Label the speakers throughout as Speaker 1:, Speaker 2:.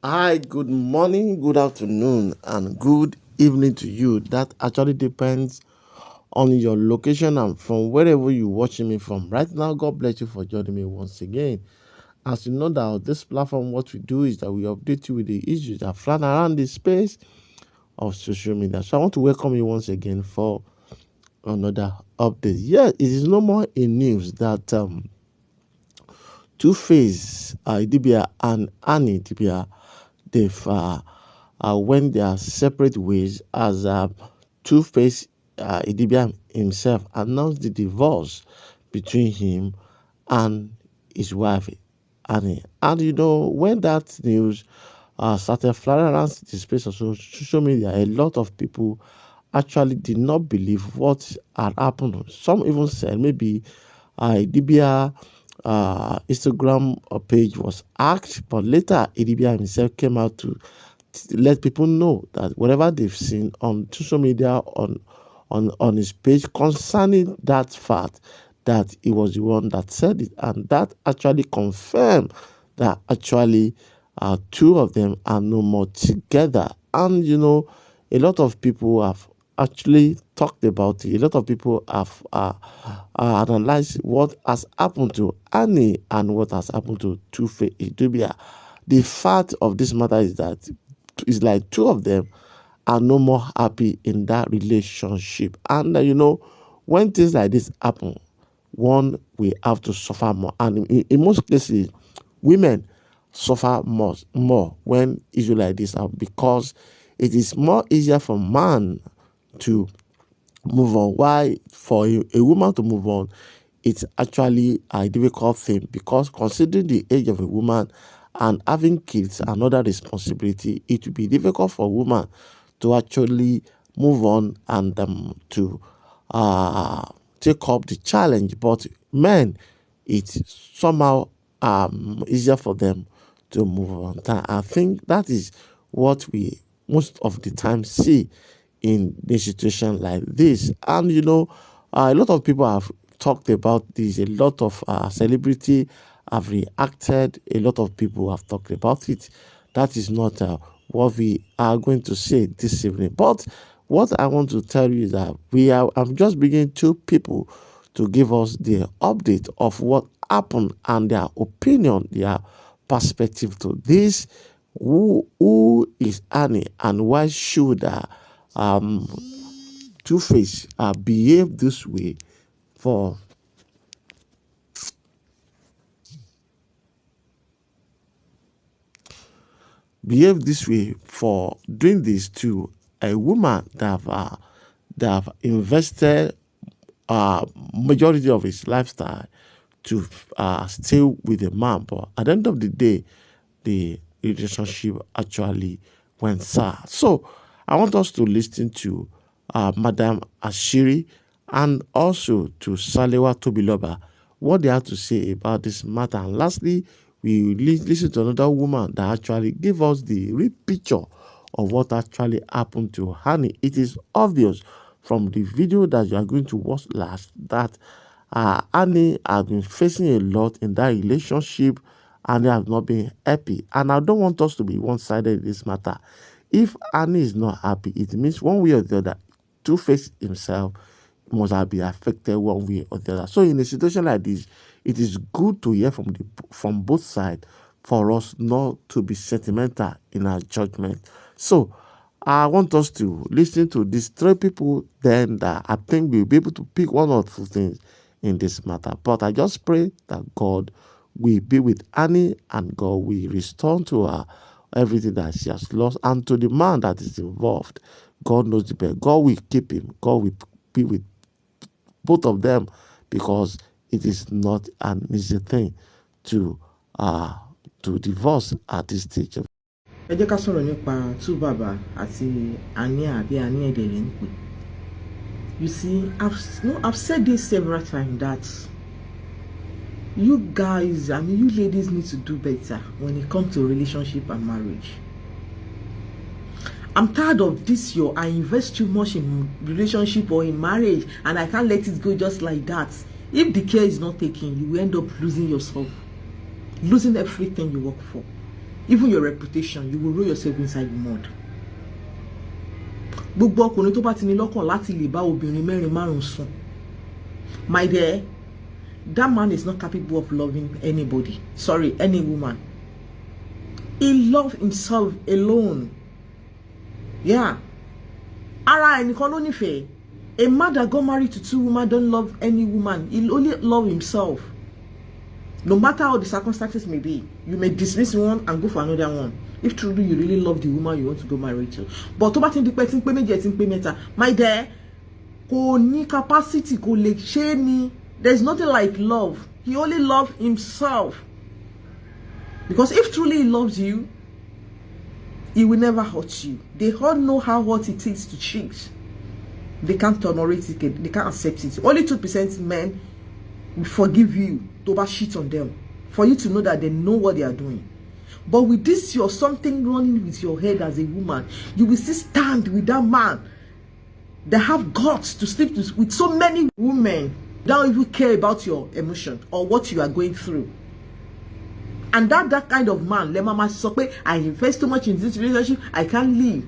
Speaker 1: Hi, good morning, good afternoon, and good evening to you. That actually depends on your location and from wherever you're watching me from. Right now, God bless you for joining me once again. As you know that on this platform, what we do is that we update you with the issues that fly around the space of social media. So I want to welcome you once again for another update. Yeah, it is no more in news that Tuface Idibia and Annie Idibia they've went their separate ways as Tuface Idibia himself announced the divorce between him and his wife Annie. And you know, when that news started flying around the space of social media, a lot of people actually did not believe what had happened. Some even said maybe Idibia Instagram page was hacked, but later Idibia himself came out to let people know that whatever they've seen on social media on his page concerning that fact that he was the one that said it, and that actually confirmed that actually two of them are no more together. And you know, a lot of people have actually talked about it. A lot of people have analyzed what has happened to Annie and what has happened to Tuface Idibia. The fact of this matter is that it's like two of them are no more happy in that relationship. And you know, when things like this happen, one we have to suffer more. And in most cases, women suffer more when issues like this happen because it is more easier for man to move on. Why for a woman to move on, it's actually a difficult thing because considering the age of a woman and having kids and other responsibility, it will be difficult for a woman to actually move on and to uh, take up the challenge. But men, it's somehow easier for them to move on. I think that is what we most of the time see in a situation like this. And you know, a lot of people have talked about this. A lot of celebrity have reacted. A lot of people have talked about it. That is not what we are going to say this evening. But what I want to tell you is that I'm just bringing two people to give us the update of what happened and their opinion, their perspective to this. Who is Annie and why should um, Two-Face behave this way for doing this to a woman that have invested majority of his lifestyle to stay with a man, but at the end of the day, the relationship actually went sour. So I want us to listen to Madam Ashiri and also to Salewa Tobiloba, what they have to say about this matter. And lastly, we listen to another woman that actually gave us the real picture of what actually happened to Hani. It is obvious from the video that you are going to watch last that Annie has been facing a lot in that relationship and they have not been happy. And I don't want us to be one-sided in this matter. If Annie is not happy, it means one way or the other, Two-Face himself must have been affected one way or the other. So in a situation like this, it is good to hear from both sides for us not to be sentimental in our judgment. So I want us to listen to these three people, then that I think we'll be able to pick one or two things in this matter. But I just pray that God will be with Annie and God will restore to her everything that she has lost, and to the man that is involved. God knows the best. God will keep him. God will be with both of them because it is not an easy thing to divorce at this stage.
Speaker 2: Ẹ jẹ́ ká sọ̀rọ̀ nípa Túbàbà àti Àníà àbí Àníà ẹ̀dẹ̀ lè ń pè. You see, I've said this several times that you guys, you ladies need to do better when it comes to relationship and marriage. I'm tired of this I invest too much in relationship or in marriage and I can't let it go just like that. If the care is not taken, you will end up losing yourself, losing everything you work for. even your reputation, you will roll yourself inside the mud. Gbogbo ọkùnrin tó bá ti ní lọ́kàn láti lè bá obìnrin mẹ́rin márùn sùn, my dear, that man is not capable of loving anybody. Sorry, any woman. He loves himself alone. Yeah. Ara ẹnìkan ló nífẹ̀ẹ́. A man that got married to 2 women don't love any woman. He only love himself. No matter how the circumstances may be, you may dismiss one and go for another one. If truly you really love the woman you want to go marry to. But tó bá ti ń di pé tí ń pé méjì tí ń pé mẹ́ta, my dear, kò ní capacity, kò lè ṣe ni. There's nothing like love. He only loves himself. Because if truly he loves you, he will never hurt you. They all know how hard it is to cheat. They can't tolerate it. They can't accept it. Only 2% men will forgive you to over shit on them. For you to know that they know what they are doing. But with this, you're something running with your head as a woman. You will still stand with that man that have guts to sleep with so many women. They don't even care about your emotion or what you are going through. And that kind of man, let mama say, I invest too much in this relationship, I can't leave.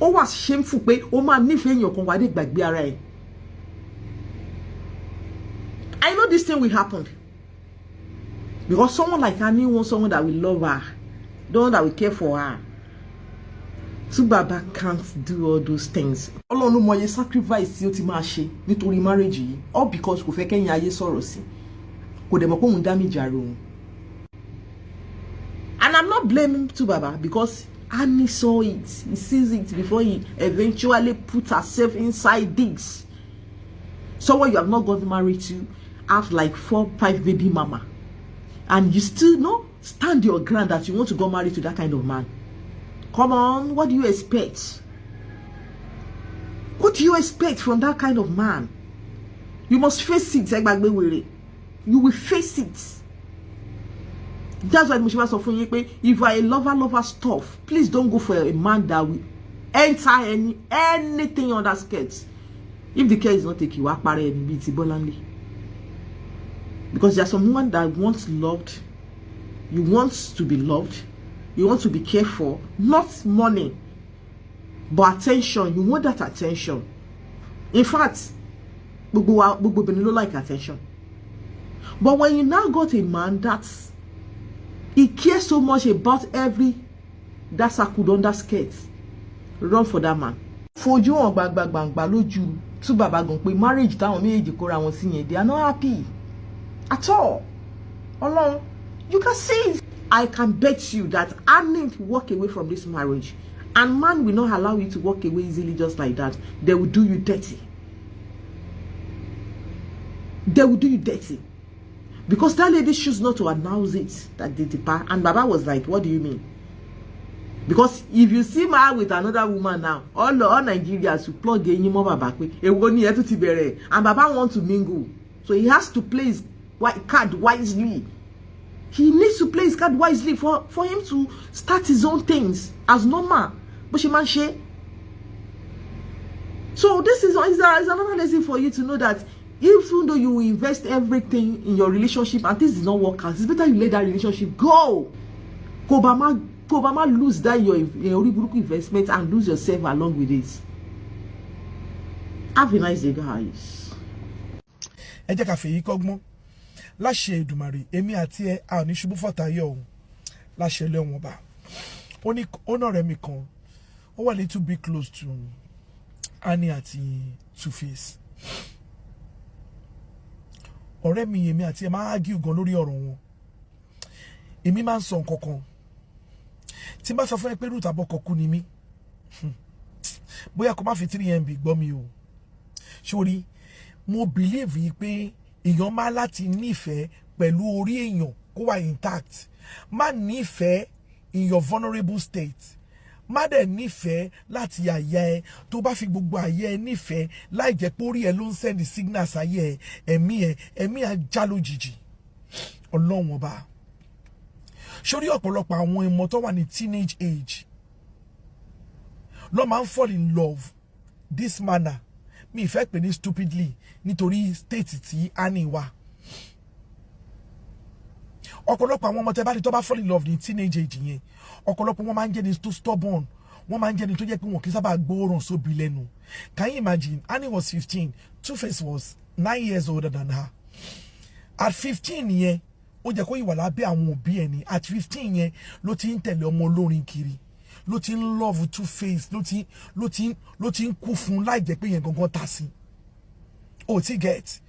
Speaker 2: Ó wá shameful pé ó máa nífẹ̀ẹ́ èèyàn kan wá dé gbàgbé ara ẹ̀. I know this thing will happen. Because someone like Annie wants someone that will love her, the one that will care for her. Tubaba can't do all those things. Ọlọ́run mọ iye sacrifice tí ó ti máa ṣe nítorí marriage yìí, all because kò fẹ́ kẹ́yìn ayé sọ̀rọ̀ sí. Kò dẹ̀ mọ̀ pé òun damage ara òun. And I'm not blaming Tubaba because Annie saw it. He sees it before he eventually put herself inside this. Someone you have not gotten married to, have like 4, 5 baby mama. And you still stand your ground that you want to go married to that kind of man. Come on, what do you expect? What do you expect from that kind of man? You must face it, you will face it. That's why Mushiba sọ fún yín pé if you are a lover stuff, please don't go for a man that will enter anything on that skirt. If the care is not taken, wá parẹ́ ẹni bíi ti Bọ́láńlé. Because there are some women that want loved, you want to be loved, you want to be cared for, not money, but attention. You want that attention. In fact, gbogbo obìnrin ló like attention. But when you now got a man that's he cares so much about every that circle on that skirt, run for that man. Fojú wọn gbàgbàgbàgbà lójú Tubaba gan pé marriage táwọn méjèèjì kóra wọn sí yẹn, they are not happy at all. Ọlọ́run, you can see it. I can bet you that Annie will walk away from this marriage, and man will not allow you to walk away easily just like that. They will do you dirty. They will do you dirty. Because that lady chose not to announce it that they depart. And Baba was like, what do you mean? Because if you see her with another woman now, all Nigerians will plug in more Baba. And Baba wants to mingle. So he has to play his card wisely. He needs to play his card wisely for him to start his own things as normal. But she man she. So this is another lesson for you to know that even though you invest everything in your relationship and things did not work out, it's better you let that relationship go. Kobama lose that your investment and lose yourself along with it. Have a nice day, guys.
Speaker 3: Ẹ jẹ́ ká fèyí kọ́gbọ́n láṣẹ Èdùmàrè èmi àti ẹ a ò ní ṣubú fọ́tayọ̀ ọ̀hún láṣẹ lẹ́wọ̀n bá ó ní ọ̀rẹ́ mi kan ó wà little bit close to Annie àti Tuface. Ọ̀rẹ́ mi èmi àti ẹ máa argue gan lórí ọ̀rọ̀ wọn. Èmi máa ń sọ nǹkan kan tí n bá sọ fún ẹ pé Ruth Abọ́kọ̀kú ni mí bóyá kó má fi 3MB gbọ́ mi o. Sórí mo believe yìí pé èèyàn máa láti nífẹ̀ẹ́ pẹ̀lú orí èèyàn kó wà intact. Má nífẹ̀ẹ́ in your vulnerable state. Má dẹ̀ nífẹ̀ẹ́ láti àyà ẹ tó bá fi gbogbo àyà ẹ nífẹ̀ẹ́ láì jẹ́ pé orí ẹ ló ń send signals ayé ẹ ẹ̀mí á já lójijì. Ọlọ́run ọba. Sórí ọ̀pọ̀lọpọ̀ àwọn ọmọ tó wà ní teenage age ló máa ń fall in love this manner. Mi ìfẹ́ pè ní stupidly nítorí state tí Annie wà. ọ̀pọ̀lọpọ̀ àwọn ọmọ tẹ́ bá rí tó bá fall in love ní teenage age yẹn ọ̀pọ̀lọpọ̀ wọn máa ń jẹ́ ní tó stubborn wọ́n máa ń jẹ́ ní tó jẹ́ pé wọn kì í sábà gbóòórùn sóbi lẹ́nu. Can you imagine? Annie was 15, Tuface was 9 years older than her. At 15 yẹn ó jẹ́ kó ìwà lábẹ́ àwọn òbí ẹ̀ ní. At 15 yẹn ló ti ń tẹ̀lé ọmọ olórin kiri ló ti ń love Tuface ló ti ń kú fún láì jẹ́ pé yẹn gangan ta sí. O ti get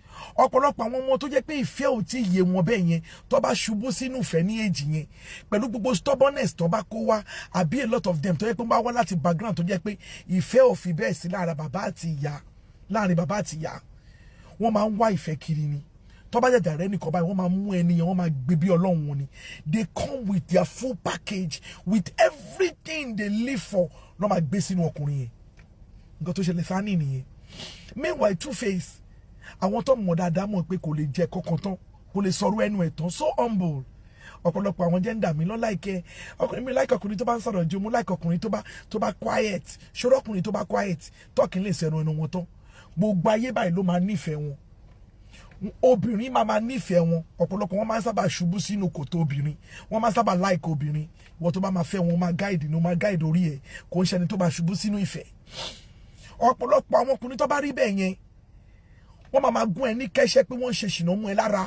Speaker 3: ọ̀pọ̀lọpọ̀ àwọn ọmọ tó jẹ́ pé ìfẹ́ ò tí yé wọn bẹ́ẹ̀ yẹn tó bá ṣubú sínú ìfẹ́ ní èjì yẹn pẹ̀lú gbogbo stubbornness tó bá kó wá àbí a lot of them tó jẹ́ pé wọ́n bá wá láti background tó jẹ́ pé ìfẹ́ ò fi bẹ́ẹ̀ sí láàrin bàbá àti ìyá wọ́n máa ń wá ìfẹ́ kiri ni tó bá jẹ̀jà rẹ̀ nìkan báyìí wọ́n máa mú ẹni yẹn wọ́n máa gbé bí ọlọ́run wọn ni they come with their full package with everything they live for lọ́ máa gbé sínú ọkùnrin yẹn nǹkan tó ṣẹlẹ̀ sáà nìyẹn. Meanwhile Tuface àwọn tó mọ̀ dáadáa mọ̀ pé kò lè jẹ kọ̀kan tán kò lè sọ̀rọ̀ ẹnu ẹ̀ tán so humble ọ̀pọ̀lọpọ̀ àwọn gender mi lọ láìkẹ́ ọkùnrin mi láìkẹ́ ọkùnrin tó bá ń sọ̀rọ̀ jù mú láìkẹ́ ọkùnrin tó bá quiet ṣòro ọkùnrin tó bá quiet tọ́kì lè sẹ̀rọ ẹnu wọn tán gbogbo ayé báyìí ló máa nífẹ̀ẹ́ wọn obìnrin máa nífẹ̀ẹ́ wọn ọ̀pọ̀lọpọ̀ wọn máa ń sábà ṣubú sínú kòtò obìnrin wọn máa ń sábà like obìnrin wọn tó bá máa fẹ́ wọn máa guide ni wọn máa guide orí ẹ̀ kò ń ṣẹni tó bá ṣubú sínú ìfẹ́ ọ̀pọ̀lọpọ̀ àwọn ọkùnrin tó bá rí bẹ́ẹ̀ yẹn wọ́n máa gún ẹ ní kẹ́sẹ́ pé wọ́n ń ṣe ṣìnà mú ẹ lára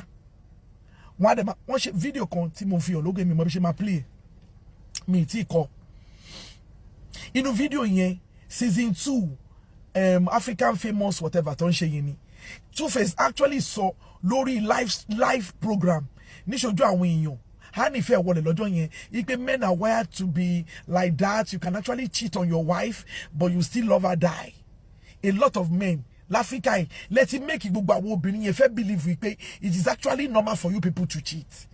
Speaker 3: wọ́n ṣe fídíò kan tí mo fi ọ̀lógún mi mọ̀ bí ṣe máa play mi tí kọ inú fídíò yẹn season 2 African famous whatever tó ń ṣe yẹn ni Tuface actually sọ lórí live program níṣojú àwọn èèyàn Hanife wọlé lọ́jọ́ yẹn ipe men are wired to be like that you can actually cheat on your wife but you still love her die a lot of men l'Africa yìí let him make gbogbo àwọn obìnrin yẹn fẹ́ believe wípé it is actually normal for you people to cheat.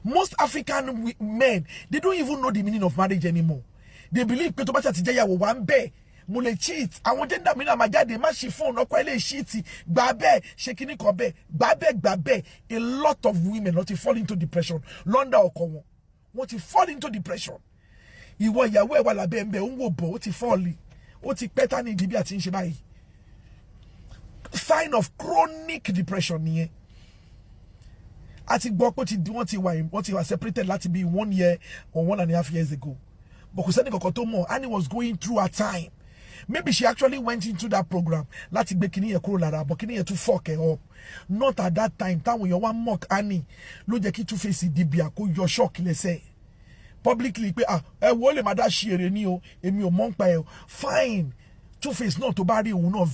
Speaker 3: Most African men they don't even know the meaning of marriage anymore. They believe pé tó bá ṣàti jẹ́ ìyàwó wa ń bẹ́ẹ̀ mo lè cheat àwọn gender mi náà máa jáde má ṣe fóònù ọkọ ẹ lè cheat gbà bẹ́ẹ̀ ṣe kíní kan bẹ́ẹ̀ gbà bẹ́ẹ̀ a lot of women ló ti fall into depression lọ́ndà ọkọ wọn ti fall into depression ìwọ ìyàwó ẹ̀ wà lábẹ́ ẹ̀ ń bẹ̀ ó ń wò bọ̀ ó ti fall ó ti pẹ́ tá ní Idibia tí ń ṣe báyìí sign of chronic depression nìyẹn àti gbọ́ pé wọ́n ti wà separated láti bí 1 year or 1.5 years ago but kò sẹ́ni kankan tó mọ̀ Annie was going through her time maybe she actually went into that program láti gbé kíní yẹn kúrò lára but kíní yẹn tún fuck her up not at that time táwọn èèyàn wá mock Annie ló jẹ́ kí Tuface Idibia kó yọ shock lẹ́sẹ̀ publicly pé ẹ wo lè má dá ṣe èrè ní o èmi ò mọ̀ ń pa ẹ̀ fine Tuface náà tó bá rí òun náà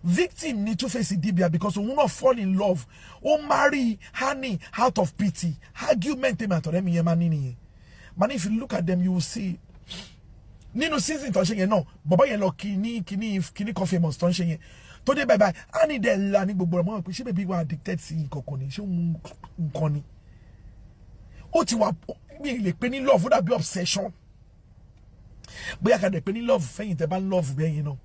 Speaker 3: victim ni Tuface Idibia because òun náà fall in love ó marry Annie out of pity argument tèmi àtọ̀rẹ́ mi yẹn máa ní nìyẹn man if you look at them you will see nínú season tó ń ṣe yẹn náà bọ̀bọ̀ yẹn lọ kíní kan famous tó ń ṣe yẹn tó dé bye Annie dẹ̀ la ní gbogbo ọmọ pé ṣé bèbí wa addicted sí nǹkan ni ṣé nǹkan ni ó ti wà mi lè pè ní love ó dàbí obsession bóyá ká dẹ̀ pè ní love fẹ́yìn tẹ́ bá ń love bẹ́ẹ̀ yẹn náà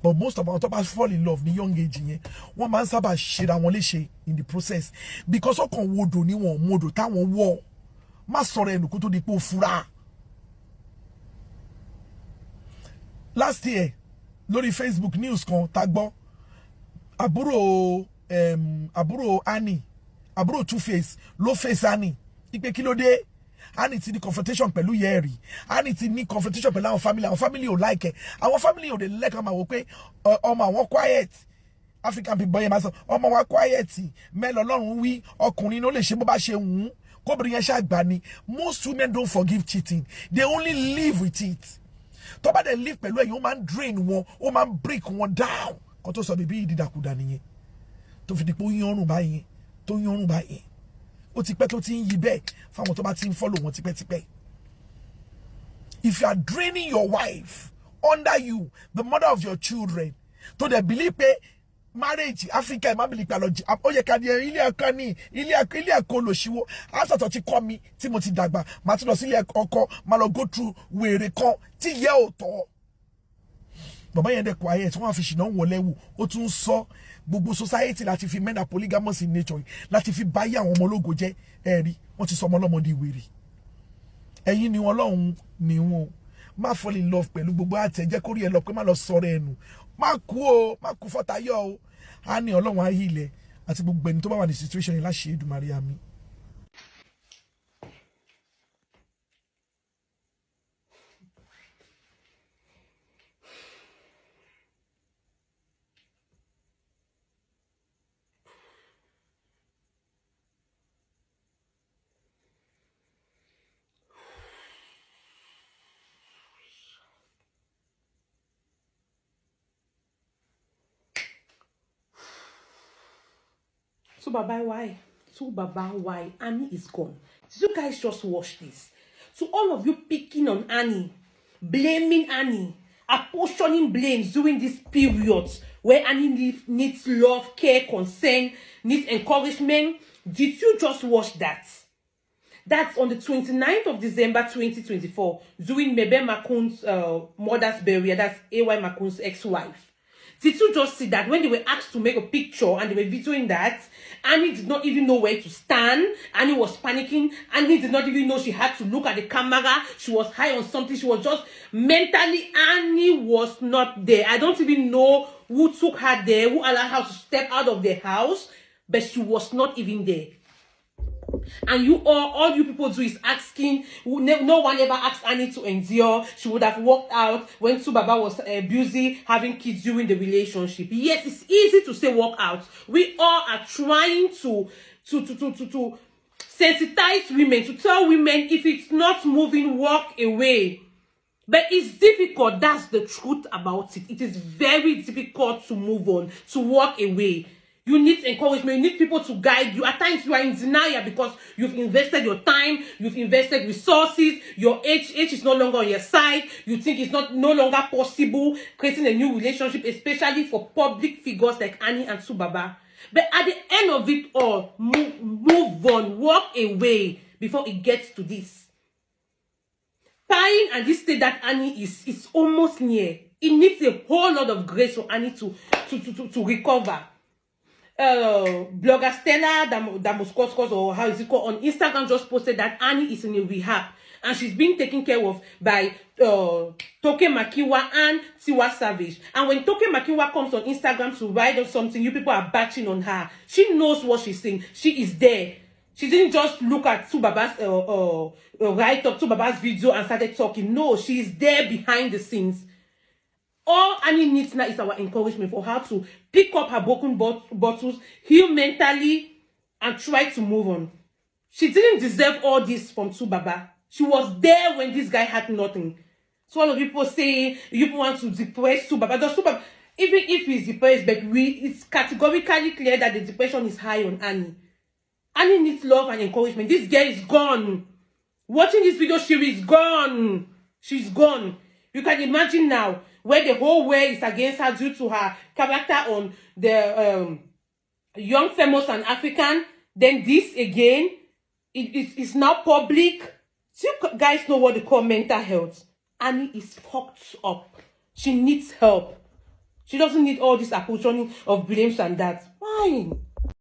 Speaker 3: but most of our top fall in love ní young age yẹn wọ́n máa ń sábà ṣera wọn léṣe in the process because ọkàn wodò ni wọn modò táwọn wọ̀ má sọ̀rọ̀ ẹnu kó tó di pé ó fura. Last year lórí Facebook news kan tá gbọ́ àbúrò Annie àbúrò Tuface ló face Annie ipe kí ló dé Annie ti ní confrontation pẹ̀lú yẹ́rì Annie ti ní confrontation pẹ̀lú àwọn family ò like ẹ̀ àwọn family ò dé lẹ́kàn máa wò pé ọmọ àwọn quiet African people yẹn máa sọ ọmọ wa quiet mẹ́lọ Ọlọ́run wí ọkùnrin ló lè ṣe bó bá ṣe wù ú kóbìnrin yẹn ṣàgbà ni most women don't forgive cheating they only live with it tó bá dẹ̀ live pẹ̀lú ẹ̀yìn ó máa ń drain wọn ó máa ń break wọn down kó tó sọ bíbí ìdídàkudà nìyẹn tó fi di pé ó yánrùn báyìí ó ti pẹ́ tó ti ń yí bẹ́ẹ̀ fáwọn tó bá ti ń follow wọn tipẹ́tipẹ́. If you are draining your wife under you the mother of your children tó dẹ̀ believe pé marriage Africa ẹ̀ má bìlì pé àlọ́jì ó yẹ ká ní ilé ẹ̀kọ́ ní ilé ẹ̀kọ́ lòṣìwò àtọ̀tọ̀ ti kọ́ mi tí mo ti dàgbà màá tún lọ sí ilé ọkọ màá lọ go through wèrè kan tí yẹ ò tọ́. Bàbá yẹn dẹ̀ kọ́ ayé tí wọ́n á fi ṣìnà wọlé wù ó tún sọ gbogbo society láti fi men are polygamous in nature láti fi báyé àwọn ọmọ ológo jẹ́ ẹ̀rí wọ́n ti sọ ọmọ ọlọ́mọdé wèrè ẹ̀yin ni wọn lọ́hùn ni wọn má fall in love pẹ̀lú gbogbo àtẹ̀jẹ́ kórìí ẹ lọ pé má lọ sọ̀rọ̀ ẹnu má kú fọ́tayọ́ o á ní Ọlọ́run ayé ilẹ̀ àti gbogbo ẹni tó bá wà ní situation yẹn láṣẹ Èdùmàrè àmín.
Speaker 4: Baba, why? Baba, why? Annie is gone. Did you guys just watch this? So all of you picking on Annie, blaming Annie, apportioning blames during this period where Annie needs love, care, concern, needs encouragement. Did you just watch that? That's on the 29th of December 2024, during Mebe Makun's mother's burial. That's A.Y. Makun's ex-wife. Did you just see that when they were asked to make a picture and they were videoing that, Annie did not even know where to stand. Annie was panicking. Annie did not even know she had to look at the camera. She was high on something. She was just mentally, Annie was not there. I don't even know who took her there, who allowed her to step out of the house, but she was not even there. And you all you people do is asking. No one ever asked Annie to endure. She would have walked out when Baba was busy having kids during the relationship. Yes, it's easy to say walk out. We all are trying to sensitize women, to tell women if it's not moving, walk away. But it's difficult. That's the truth about it. It is very difficult to move on, to walk away. You need encouragement. You need people to guide you. At times, you are in denial because you've invested your time, you've invested resources, your age is no longer on your side. You think it's no longer possible creating a new relationship, especially for public figures like Annie and Baba. But at the end of it all, move on, walk away before it gets to this. Time and this state that Annie is almost near. It needs a whole lot of grace for Annie to recover. Blogger Stella Damoskos, or how is it called, on Instagram just posted that Annie is in a rehab and she's being taken care of by Toke Makiwa and Tiwa Savage. And when Toke Makiwa comes on Instagram to write on something, you people are batching on her. She knows what she's saying. She is there. She didn't just look at Baba's write-up, Baba's video and started talking. No, she is there behind the scenes. All Annie needs now is our encouragement for her to pick up her broken bottles, heal mentally, and try to move on. She didn't deserve all this from Baba. She was there when this guy had nothing. So all of people say you want to depress Baba. Even if he's depressed, but it's categorically clear that the depression is high on Annie. Annie needs love and encouragement. This girl is gone. Watching this video, she is gone. She's gone. You can imagine now where the whole world is against her due to her character on the Young, Famous, and African. Then this again, it's now public. So you guys know what they call mental health. Annie is fucked up. She needs help. She doesn't need all this apportioning of blames and that. Fine.